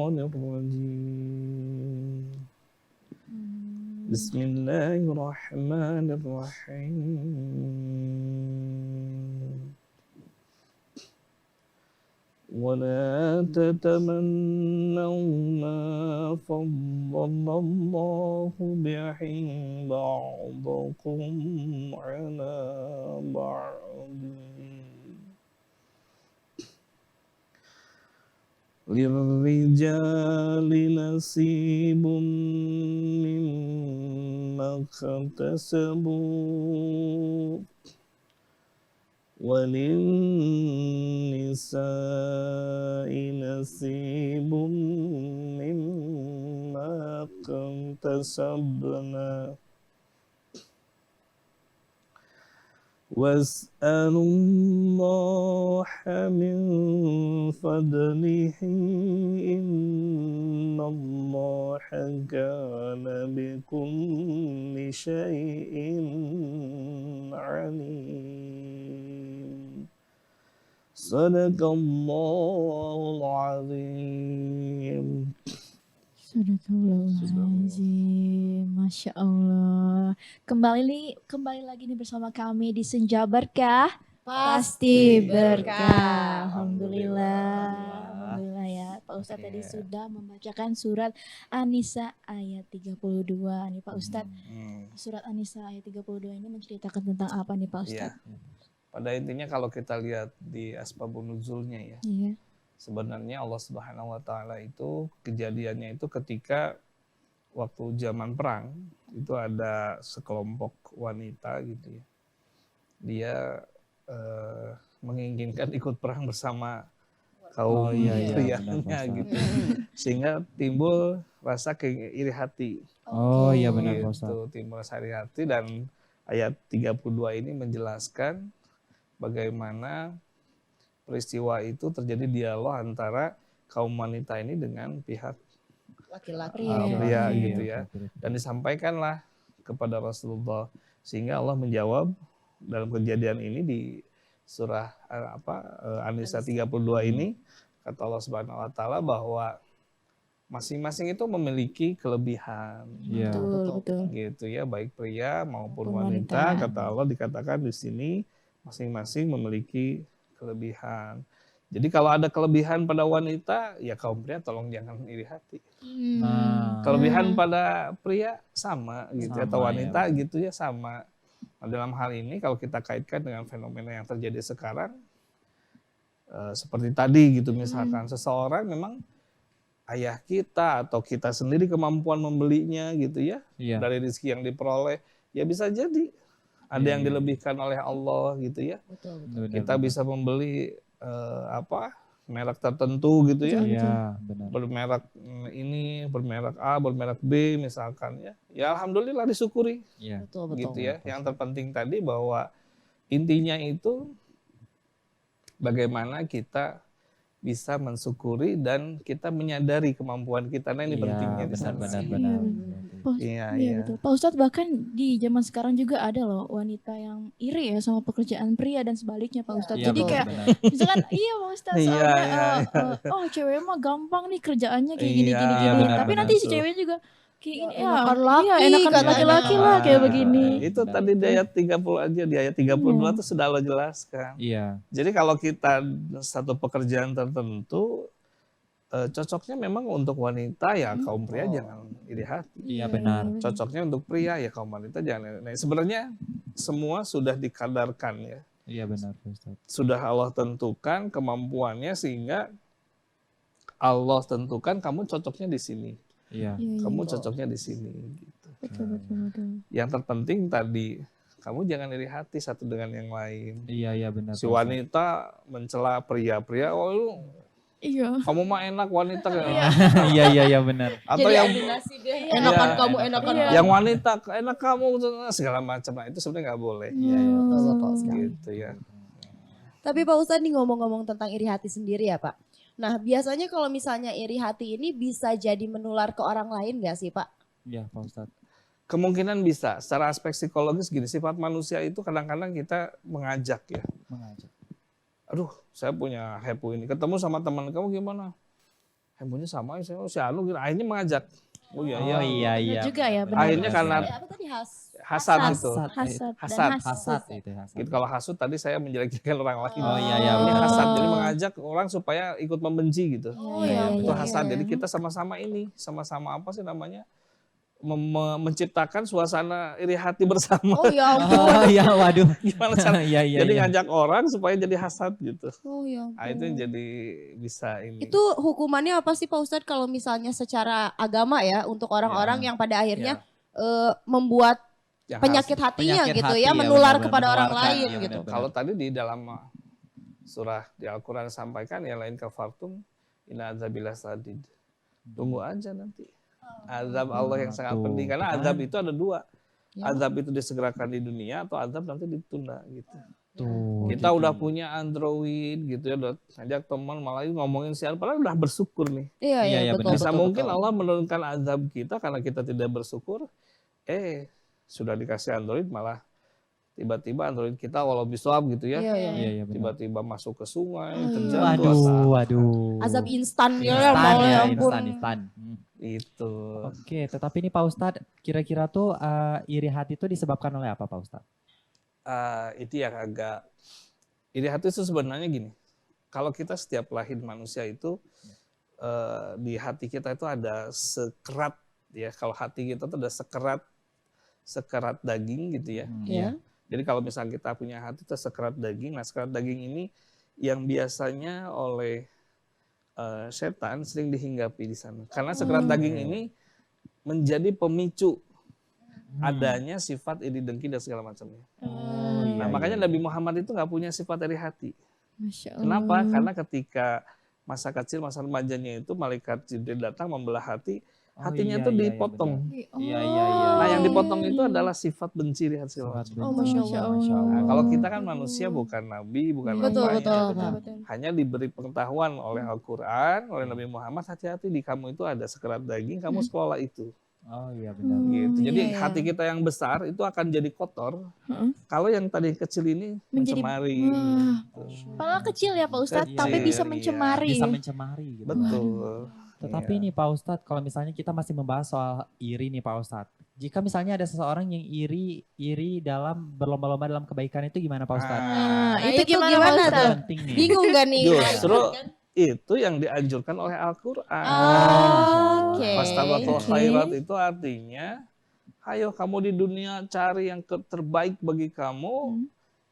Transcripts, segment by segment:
الشيطان الرجيم بسم الله الرحمن الرحيم ولا تتمنوا ما فضل الله به بعضكم على بعض للرجال نصيب مما اكتسبوا وللنساء نصيب مما اكتسبنا واسألوا الله من فضله إن الله كان بكل شيء عليم صدق الله العظيم. Sadaqallahul Masya Allah. Kembali lagi nih bersama kami di Senja Berkah. Pasti berkah. Alhamdulillah ya. Pak Ustadz tadi sudah membacakan surat An-Nisa ayat 32 nih Pak Ustadz. Surat An-Nisa ayat 32 ini menceritakan tentang apa nih Pak Ustadz? Ya. Pada intinya kalau kita lihat di asbabun nuzulnya ya. Iya. Sebenarnya Allah Subhanahu wa taala itu kejadiannya itu ketika waktu zaman perang itu ada sekelompok wanita gitu ya. Dia menginginkan ikut perang bersama kaum prianya gitu. Sehingga timbul rasa iri hati. Oh iya benar gitu. Ustaz. Timbul rasa iri hati dan ayat 32 ini menjelaskan bagaimana peristiwa itu terjadi dialog antara kaum wanita ini dengan pihak laki-laki pria gitu ya. Dan disampaikanlah kepada Rasulullah sehingga Allah menjawab dalam kejadian ini di surah An-Nisa 32 ini kata Allah Subhanahu wa taala bahwa masing-masing itu memiliki kelebihan. Betul. Gitu ya, baik pria maupun wanita. Kata Allah dikatakan di sini masing-masing memiliki kelebihan. Jadi kalau ada kelebihan pada wanita, ya kaum pria tolong jangan iri hati. Kelebihan pada pria sama gitu atau wanita ya, gitu ya sama. Nah, dalam hal ini kalau kita kaitkan dengan fenomena yang terjadi sekarang, seperti tadi gitu misalkan seseorang memang ayah kita atau kita sendiri kemampuan membelinya gitu ya, dari rezeki yang diperoleh, ya bisa jadi ada yang dilebihkan oleh Allah gitu ya. Betul. Kita bisa membeli merek tertentu gitu ya. Bermerek ini, bermerek A, bermerek B misalkan ya. Ya alhamdulillah disyukuri. Betul. Gitu ya. Yang terpenting tadi bahwa intinya itu bagaimana kita bisa mensyukuri dan kita menyadari kemampuan kita. Nah ini pentingnya di sana. Benar. Iya betul. Pak Ustadz bahkan di zaman sekarang juga ada loh wanita yang iri ya sama pekerjaan pria dan sebaliknya Pak Ustadz. Jadi kayak misalkan Pak Ustadz soalnya cewek mah gampang nih kerjaannya kayak gini. Tapi nanti si cewek juga kayak ini enakan laki-laki lah kayak begini. Itu tadi di ayat 30 aja, di ayat 32 itu sudah Allah jelaskan. Jadi kalau kita satu pekerjaan tertentu cocoknya memang untuk wanita ya kaum pria jangan iri hati. Iya benar. Cocoknya untuk pria ya kaum wanita jangan. Nah, sebenarnya semua sudah dikadarkan ya. Iya benar Ustaz. Sudah Allah tentukan kemampuannya sehingga Allah tentukan kamu cocoknya di sini. Kamu cocoknya di sini gitu. Betul. Yang terpenting tadi kamu jangan iri hati satu dengan yang lain. Iya benar. Si wanita mencela pria-pria, oh lu kamu mah enak wanita kan? Iya benar. Atau yang enakan kamu enakan yang wanita enak kamu segala macam. Nah, itu sebenarnya nggak boleh. Gitu ya. Tapi Pak Ustadz nih ngomong-ngomong tentang iri hati sendiri ya Pak. Nah biasanya kalau misalnya iri hati ini bisa jadi menular ke orang lain nggak sih Pak? Iya Pak Ustadz. Kemungkinan bisa. Secara aspek psikologis gini, sifat manusia itu kadang-kadang kita mengajak ya. Aduh, saya punya happy ini. Ketemu sama teman kamu gimana? handphonenya sama, saya si Anu gitu. Akhirnya mengajak. Oh iya, Oh iya Benar iya. juga ya, benar. Akhirnya karena Apa tadi hasad itu. Hasad Hasad. dan Hasad itu hasad. Gitu, kalau hasut tadi saya menjelek-jelekan orang lain. Oh iya iya. Ini benar. hasad, jadi mengajak orang supaya ikut membenci gitu. Oh Iya, ya, Itu iya, hasad. iya. Jadi kita sama-sama ini, sama-sama apa sih namanya? Menciptakan suasana iri hati bersama. Oh ya ampun. Oh iya waduh. Gimana cara? Iya iya. Jadi iya. ngajak orang supaya jadi hasad gitu. Oh ya Nah, itu yang jadi bisa ini. Itu hukumannya apa sih Pak Ustadz kalau misalnya secara agama ya untuk orang-orang yang pada akhirnya membuat Yang penyakit hatinya Penyakit gitu hati, ya, ya, menular benar-benar kepada orang menularkan, lain iya, gitu. benar-benar. Kalau tadi di dalam surah di Al-Quran sampaikan yang lain kafartum inna adzabillah sadid. Tunggu aja nanti. Azab Allah yang sangat Tuh, pedih. Karena kan. azab itu ada dua. Ya. Azab itu disegerakan di dunia atau azab nanti ditunda gitu. Tuh. Kita jadi- udah punya Android gitu ya, udah ngajak teman malah ngomongin siapa, padahal udah bersyukur nih. Iya, Iya, iya, betul. Bisa betul, mungkin betul. Allah menurunkan azab kita karena kita tidak bersyukur. Sudah dikasih Android malah tiba-tiba Android kita walau biswab gitu ya. Iya, iya. Iya iya benar. Tiba-tiba masuk ke sungai, Oh, iya. terjatuh. Waduh. Azab instan ya, Instan mau ya, ya ampun. instan. Itu. Oke, tetapi ini Pak Ustadz, kira-kira tuh iri hati itu disebabkan oleh apa Pak Ustadz? Itu yang agak iri hati itu sebenarnya gini. Kalau kita setiap lahir manusia itu di hati kita itu ada sekerat ya. Kalau hati kita itu ada sekerat daging gitu ya. Iya. Jadi kalau misalnya kita punya hati itu sekerat daging, nah sekerat daging ini yang biasanya oleh setan sering dihinggapi di sana. Karena sekerat daging ini menjadi pemicu adanya sifat iri dengki dan segala macamnya. Oh, iya, Nah makanya iya. Nabi Muhammad itu nggak punya sifat iri hati. Masya Allah. Kenapa? Karena ketika masa kecil, masa remajanya itu malaikat Jibril datang membelah hati, Oh, hatinya iya, itu iya, iya, dipotong. benar. Iya, iya, iya. Nah yang dipotong itu adalah sifat benci lihat segala Sifat macam. Oh, benci. Masya Allah. Masya Allah. Nah, kalau kita kan manusia bukan nabi, bukan Betul, apa betul, ya. betul. Hanya diberi pengetahuan oleh Al-Quran, oleh Nabi Muhammad, hati-hati di kamu itu ada sekerat daging, kamu sekolah itu. Oh iya benar. Gitu. Jadi iya, iya. hati kita yang besar itu akan jadi kotor. Heeh. Kalau yang tadi kecil ini Menjadi- mencemari. Wah. Gitu. Padahal kecil ya Pak Ustadz, Kecil, tapi bisa iya. mencemari. Bisa mencemari gitu. Betul. Tetapi Iya. ini Pak Ustadz, kalau misalnya kita masih membahas soal iri nih Pak Ustadz. Jika misalnya ada seseorang yang iri dalam berlomba-lomba dalam kebaikan itu gimana Pak Ustadz? Nah, Nah, itu itu gimana, gimana Pak tuh? Ustadz? Penting nih. Bingung gak nih? Justru itu yang dianjurkan oleh Al-Quran. Oke. Fastabatul Oke. khairat itu artinya, ayo kamu di dunia cari yang terbaik bagi kamu,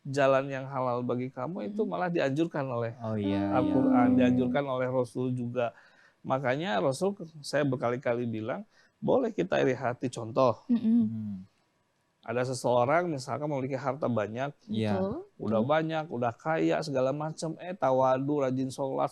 jalan yang halal bagi kamu itu malah dianjurkan oleh Oh iya. Al-Quran, dianjurkan oleh Rasul juga. Makanya Rasul, saya berkali-kali bilang, boleh kita iri hati. Contoh, Mm-mm. Hmm, ada seseorang misalkan memiliki harta banyak, Iya. udah banyak, udah kaya segala macam, tawadu, rajin sholat,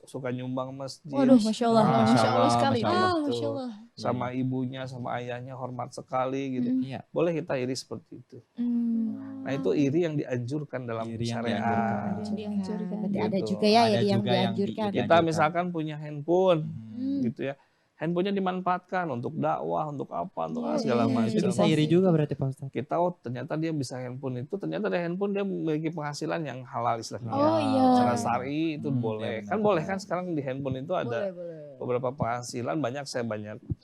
suka nyumbang masjid. Waduh, Masya Allah. Masya Masya Allah Allah, sekali. Masya Allah. Ah, Masya Allah. Sama ibunya, sama ayahnya hormat sekali gitu. Iya. Boleh kita iri seperti itu. Hmm. Nah itu iri yang dianjurkan dalam Iri yang syariat. dianjurkan. Dianjurkan. Berarti ada Gitu. juga ya Ada iri yang juga yang dianjurkan. di- Kita dianjurkan. misalkan punya handphone, Hmm. gitu ya. Handphonenya dimanfaatkan untuk dakwah, untuk apa, untuk Iya, segala iya, macam. Itu bisa iri juga berarti Pak Ustadz. Kita ternyata dia bisa handphone itu, ternyata dari handphone dia memiliki penghasilan yang halal istilahnya. Oh iya. Secara syar'i itu Hmm, boleh. iya Kan benar. boleh kan sekarang di handphone itu ada Boleh. beberapa penghasilan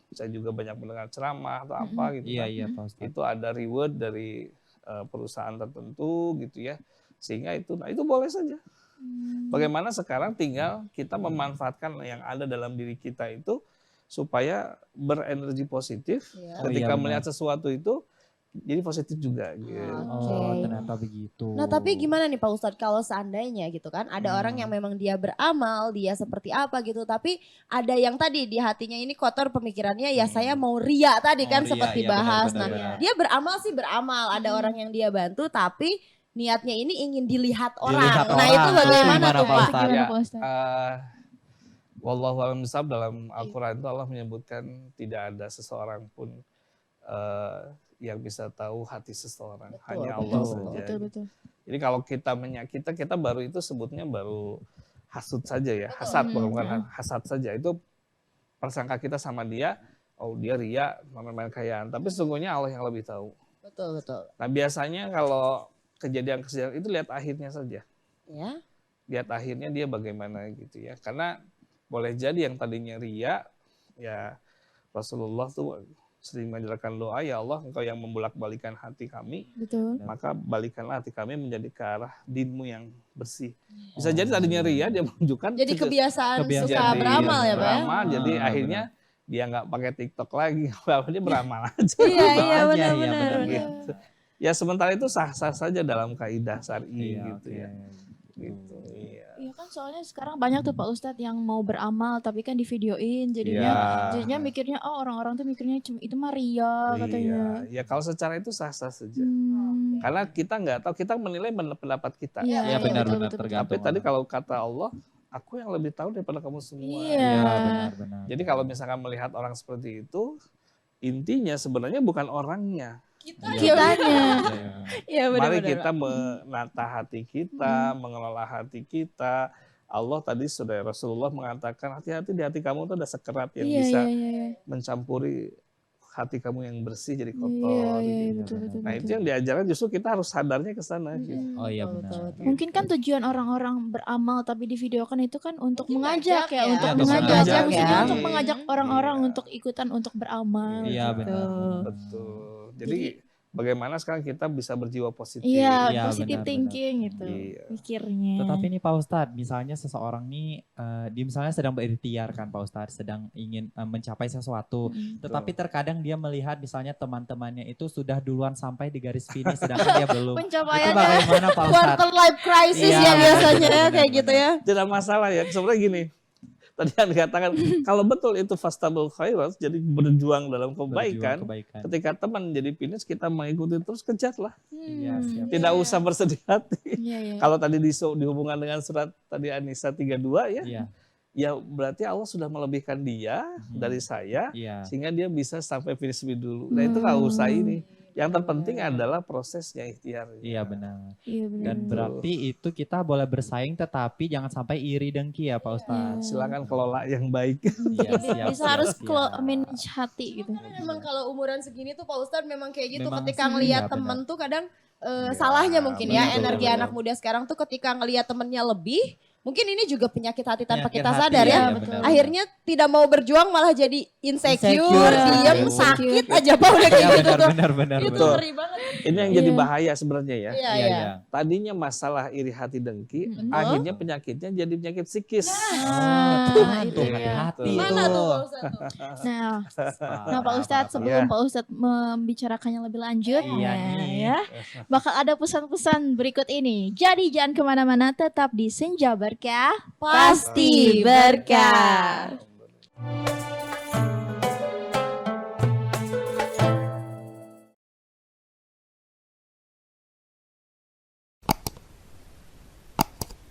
saya juga banyak mendengar ceramah atau apa gitu Iya kan. iya Pak Ustadz. Itu ada reward dari perusahaan tertentu gitu ya. Sehingga itu boleh saja. Bagaimana sekarang tinggal kita memanfaatkan yang ada dalam diri kita itu supaya berenergi positif. Iya. Ketika Oh, iya, benar. melihat sesuatu itu jadi positif juga gitu. Oh Oke. ternyata begitu. Nah tapi gimana nih Pak Ustadz kalau seandainya gitu kan ada orang yang memang dia beramal, dia seperti apa gitu. Tapi ada yang tadi di hatinya ini kotor pemikirannya ya saya mau ria tadi Oh, kan ria, seperti iya, bahas. benar, Nah benar. dia beramal sih beramal, ada orang yang dia bantu tapi niatnya ini ingin dilihat orang. Dilihat Nah orang. itu bagaimana Gimana, tuh Pak Pak? Ustadz? Gimana Ya, Pak Ustadz? Wallahu a'lam bishawab, dalam Al-Quran itu Allah menyebutkan tidak ada seseorang pun yang bisa tahu hati seseorang. Betul, Hanya betul, Allah betul. saja. Betul, betul. Jadi kalau kita menyakiti, kita baru itu sebutnya baru hasud saja ya. Hasad, bukan hasad saja. Itu persangka kita sama dia, oh dia ria, main-main kayaan. Tapi sesungguhnya Allah yang lebih tahu. Betul. Nah biasanya kalau kejadian-kejadian itu lihat akhirnya saja. Ya. Lihat akhirnya dia bagaimana gitu ya. Karena boleh jadi yang tadinya ria, ya Rasulullah tuh sering mengajarkan doa, ya Allah engkau yang membolak-balikan hati kami, Betul. maka balikanlah hati kami menjadi ke arah dinmu yang bersih. Bisa jadi tadinya ria, dia menunjukkan Jadi kebiasaan Kebiasaan. suka jadi beramal ya Pak ya? beramal, jadi Ah, akhirnya dia nggak pakai TikTok lagi, dia beramal aja. Iya, iya Aja, benar-benar. iya, benar. Gitu. Ya sementara itu sah-sah saja dalam kaidah syar'i Iya, gitu oke. ya. Gitu. Iya. Iya kan soalnya sekarang banyak tuh Pak Ustadz yang mau beramal tapi kan divideoin jadinya Iya. jadinya mikirnya oh orang-orang tuh mikirnya itu mah ria katanya. Iya. Ya kalau secara itu sah-sah saja. Hmm. Karena kita nggak tahu, kita menilai pendapat kita. Iya, Iya, benar, betul, benar, betul, tergantung. Tapi tadi kalau kata Allah, aku yang lebih tahu daripada kamu semua. Iya. Iya, benar-benar. Jadi kalau misalkan melihat orang seperti itu, intinya sebenarnya bukan orangnya. Kitanya. Iya Mari benar-benar. kita menata hati kita, mengelola hati kita. Allah tadi sudah Rasulullah mengatakan hati-hati di hati kamu tuh ada sekerat yang Iya, bisa iya, iya, iya. mencampuri hati kamu yang bersih jadi Iya, kotor. iya, gitu. betul, betul, Nah itu betul. yang diajarkan justru kita harus sadarnya ke sana. Gitu. Mm-mm. Oh iya Betul, benar. betul, betul. Mungkin kan tujuan orang-orang beramal tapi divideokan itu kan untuk mengajak ya, untuk Iya, mengajak mengajak ya, maksudnya ya. untuk mengajak orang-orang Iya. untuk ikutan untuk beramal. Iya, gitu. benar. Betul. Jadi bagaimana sekarang kita bisa berjiwa positif. Iya, Iya, positive benar, thinking gitu Iya. mikirnya. Tetapi nih Pak Ustadz, misalnya seseorang nih, dia misalnya sedang berikhtiar kan Pak Ustadz, sedang ingin mencapai sesuatu. Mm-mm. Tetapi terkadang dia melihat misalnya teman-temannya itu sudah duluan sampai di garis finish, sedangkan dia belum. Itu Pencapaiannya bagaimana Pak Ustadz? Quarter life crisis Iya, ya biasanya benar, ya, kayak benar, gitu ya. Tidak masalah ya. Sebenarnya gini. Tadi yang dikatakan kalau betul itu fastabul khairat, jadi berjuang dalam kebaikan. Kebaikan. Ketika teman jadi finish, kita mengikuti terus, kejarlah. Iya, siap. Tidak usah bersedih hati. Iya, iya. Kalau tadi dihubungkan dengan surat tadi An-Nisa 32 ya, Iya, ya berarti Allah sudah melebihkan dia dari saya iya. sehingga dia bisa sampai finish lebih dulu. Nah itu nggak usah ini. Yang terpenting adalah prosesnya, ikhtiarnya. Iya benar. Iya benar. Dan berarti itu kita boleh bersaing tetapi jangan sampai iri dengki ya Pak Ustadz. Silakan kelola yang baik. Iya, siap, Bisa siap, harus siap. manage hati gitu. Memang kalau umuran segini tuh Pak Ustadz memang kayak gitu, Memang ketika sih, ngelihat iya, temen benar. tuh kadang salahnya mungkin ya, betul, energi betul. anak muda sekarang tuh ketika ngelihat temennya lebih, mungkin ini juga penyakit hati tanpa Penyakit kita hati, sadar iya, ya. betul. Akhirnya tidak mau berjuang malah jadi insecure, Insecure, diem, betul. sakit aja Pak udah kayak Iya gitu tuh. benar. Itu Betul. ngeri banget. Ini yang jadi Iya. bahaya sebenarnya ya. Iya, Iya, iya. iya. Tadinya masalah iri hati dengki, akhirnya penyakitnya jadi penyakit psikis. Nah, Tuh, itu ya. hati-hati Gimana tuh. tuh Pak Ustadz tuh? Nah, Pak Ustadz, sebelum Iya. Pak Ustadz membicarakannya lebih lanjut, Iya nah, nih. ya, bakal ada pesan-pesan berikut ini. Jadi jangan kemana-mana, tetap di Senja Berkah, Pasti berkah.